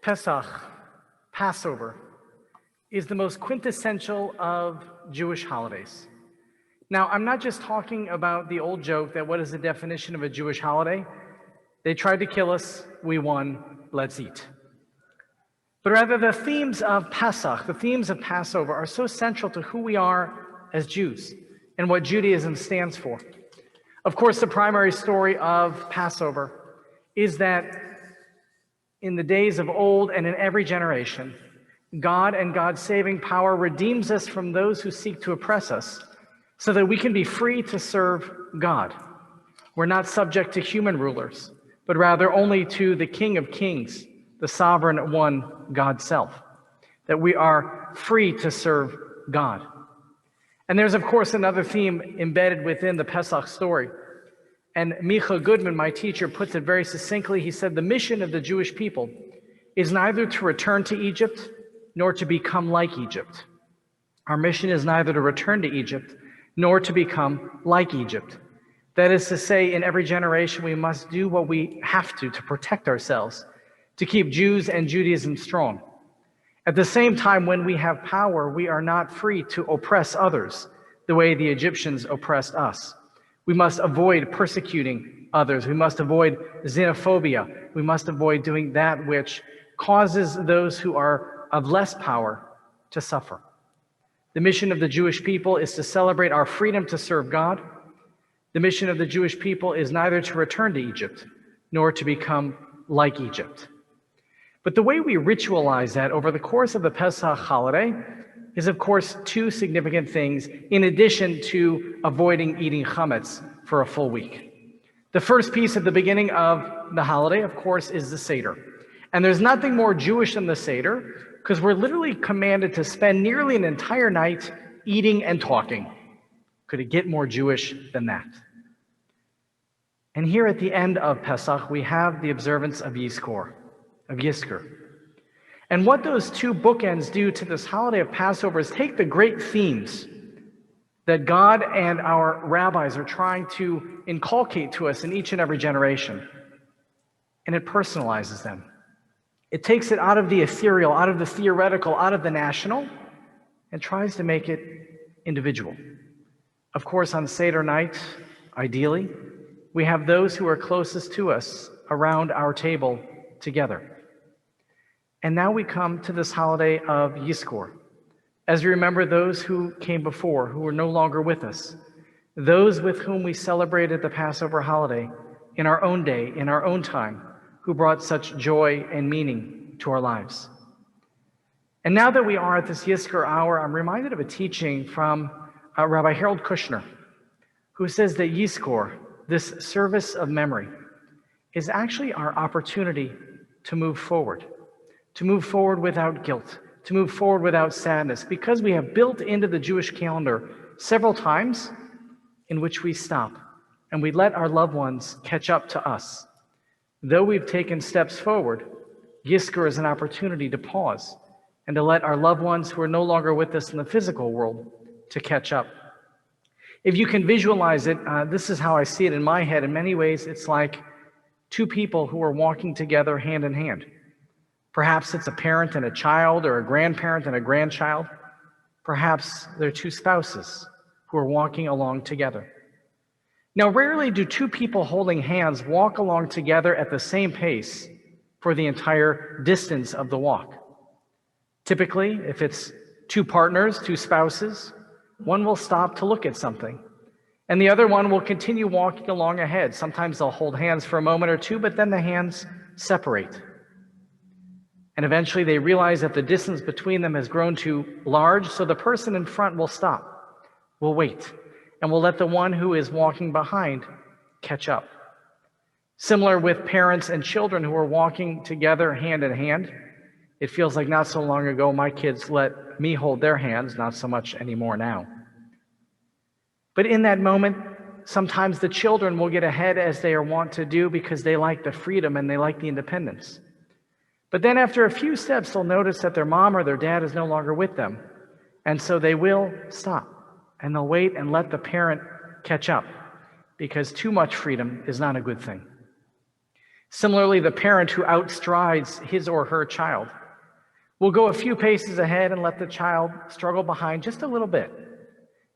Pesach, Passover, is the most quintessential of Jewish holidays. Now, I'm not just talking about the old joke that what is the definition of a Jewish holiday? They tried to kill us, we won, let's eat. But rather, the themes of Pesach, the themes of Passover, are so central to who we are as Jews and what Judaism stands for. Of course, the primary story of Passover is that in the days of old and in every generation, God and God's saving power redeems us from those who seek to oppress us so that we can be free to serve God. We're not subject to human rulers, but rather only to the King of Kings, the sovereign one, God self, that we are free to serve God. And there's, of course, another theme embedded within the Pesach story. And Micha Goodman, my teacher, puts it very succinctly. He said, the mission of the Jewish people is neither to return to Egypt nor to become like Egypt. Our mission is neither to return to Egypt nor to become like Egypt. That is to say, in every generation, we must do what we have to protect ourselves, to keep Jews and Judaism strong. At the same time, when we have power, we are not free to oppress others the way the Egyptians oppressed us. We must avoid persecuting others. We must avoid xenophobia. We must avoid doing that which causes those who are of less power to suffer. The mission of the Jewish people is to celebrate our freedom to serve God. The mission of the Jewish people is neither to return to Egypt nor to become like Egypt. But the way we ritualize that over the course of the Pesach holiday is, of course, two significant things in addition to avoiding eating chametz for a full week. The first piece at the beginning of the holiday, of course, is the Seder. And there's nothing more Jewish than the Seder because we're literally commanded to spend nearly an entire night eating and talking. Could it get more Jewish than that? And here at the end of Pesach, we have the observance of Yizkor. And what those two bookends do to this holiday of Passover is take the great themes that God and our rabbis are trying to inculcate to us in each and every generation, and it personalizes them. It takes it out of the ethereal, out of the theoretical, out of the national, and tries to make it individual. Of course, on Seder night, ideally, we have those who are closest to us around our table together. And now we come to this holiday of Yizkor, as we remember those who came before, who are no longer with us, those with whom we celebrated the Passover holiday in our own day, in our own time, who brought such joy and meaning to our lives. And now that we are at this Yizkor hour, I'm reminded of a teaching from Rabbi Harold Kushner, who says that Yizkor, this service of memory, is actually our opportunity to move forward without guilt, to move forward without sadness, because we have built into the Jewish calendar several times in which we stop and we let our loved ones catch up to us. Though we've taken steps forward, Yizkor is an opportunity to pause and to let our loved ones who are no longer with us in the physical world to catch up. If you can visualize it, this is how I see it in my head. In many ways, it's like two people who are walking together hand in hand. Perhaps it's a parent and a child, or a grandparent and a grandchild. Perhaps they're two spouses who are walking along together. Now, rarely do two people holding hands walk along together at the same pace for the entire distance of the walk. Typically, if it's two partners, two spouses, one will stop to look at something, and the other one will continue walking along ahead. Sometimes they'll hold hands for a moment or two, but then the hands separate. And eventually they realize that the distance between them has grown too large, so the person in front will stop, will wait, and will let the one who is walking behind catch up. Similar with parents and children who are walking together hand in hand. It feels like not so long ago my kids let me hold their hands, not so much anymore now. But in that moment, sometimes the children will get ahead as they are wont to do because they like the freedom and they like the independence. But then after a few steps, they'll notice that their mom or their dad is no longer with them. And so they will stop and they'll wait and let the parent catch up, because too much freedom is not a good thing. Similarly, the parent who outstrides his or her child will go a few paces ahead and let the child struggle behind just a little bit.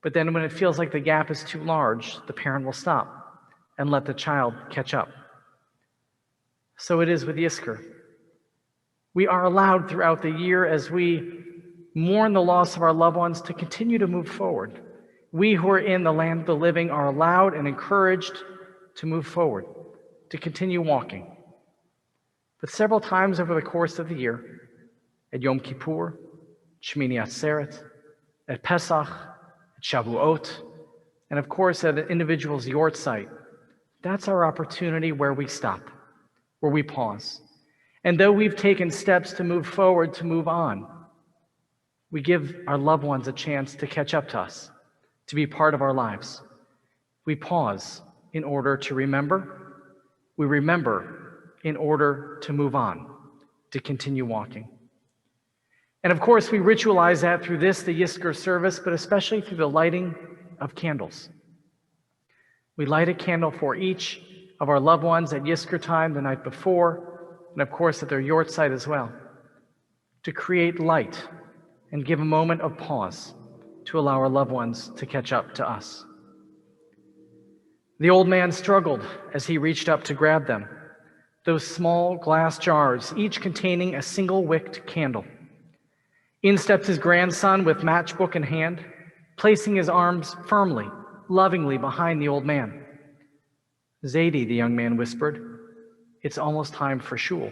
But then when it feels like the gap is too large, the parent will stop and let the child catch up. So it is with Yizkor. We are allowed throughout the year, as we mourn the loss of our loved ones, to continue to move forward. We who are in the land of the living are allowed and encouraged to move forward, to continue walking. But several times over the course of the year, at Yom Kippur, Shmini Atzeret, at Pesach, at Shavuot, and of course at an individual's yortzeit, that's our opportunity where we stop, where we pause. And though we've taken steps to move forward, to move on, we give our loved ones a chance to catch up to us, to be part of our lives. We pause in order to remember. We remember in order to move on, to continue walking. And of course, we ritualize that through the Yizkor service, but especially through the lighting of candles. We light a candle for each of our loved ones at Yizkor time the night before, and of course at their yortzeit as well, to create light and give a moment of pause to allow our loved ones to catch up to us. The old man struggled as he reached up to grab them, those small glass jars, each containing a single wicked candle. In steps his grandson with matchbook in hand, placing his arms firmly, lovingly behind the old man. "Zadie," the young man whispered, "it's almost time for shul."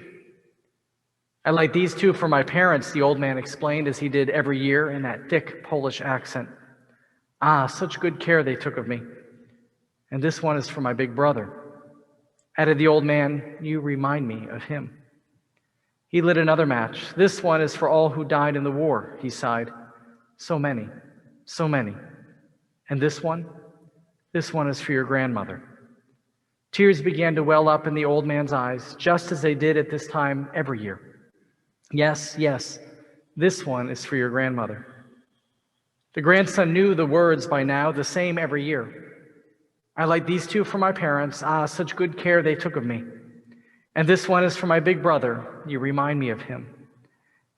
"I light these two for my parents," the old man explained, as he did every year in that thick Polish accent. "Ah, such good care they took of me. And this one is for my big brother," added the old man. "You remind me of him." He lit another match. "This one is for all who died in the war," he sighed. "So many, so many. And this one is for your grandmother." Tears began to well up in the old man's eyes, just as they did at this time every year. Yes, yes, this one is for your grandmother. The grandson knew the words by now, the same every year. "I light these two for my parents. Ah, such good care they took of me. And this one is for my big brother. You remind me of him.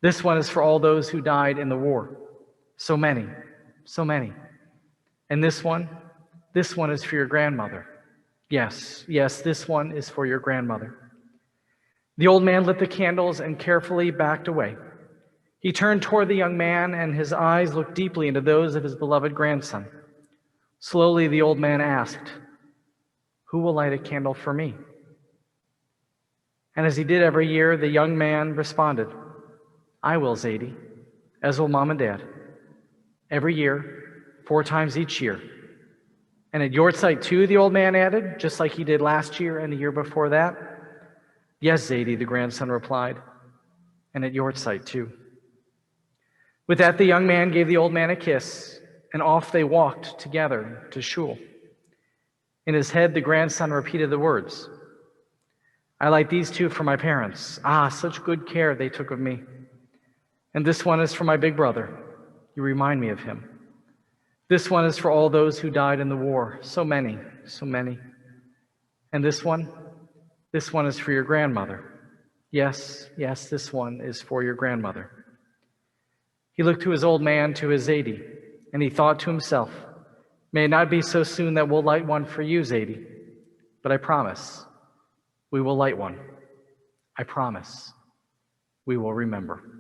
This one is for all those who died in the war. So many, so many. And this one is for your grandmother. Yes, yes, this one is for your grandmother." The old man lit the candles and carefully backed away. He turned toward the young man, and his eyes looked deeply into those of his beloved grandson. Slowly, the old man asked, "Who will light a candle for me?" And as he did every year, the young man responded, "I will, Zadie, as will Mom and Dad. Every year, 4 times each year. And at yortzeit too," the old man added, just like he did last year and the year before that. "Yes, Zadie," the grandson replied, "and at yortzeit too." With that, the young man gave the old man a kiss, and off they walked together to shul. In his head, the grandson repeated the words, "I light these two for my parents. Ah, such good care they took of me. And this one is for my big brother. You remind me of him. This one is for all those who died in the war. So many, so many. And this one is for your grandmother. Yes, yes, this one is for your grandmother." He looked to his old man, to his Zadie, and he thought to himself, "May it not be so soon that we'll light one for you, Zadie, but I promise we will light one. I promise we will remember."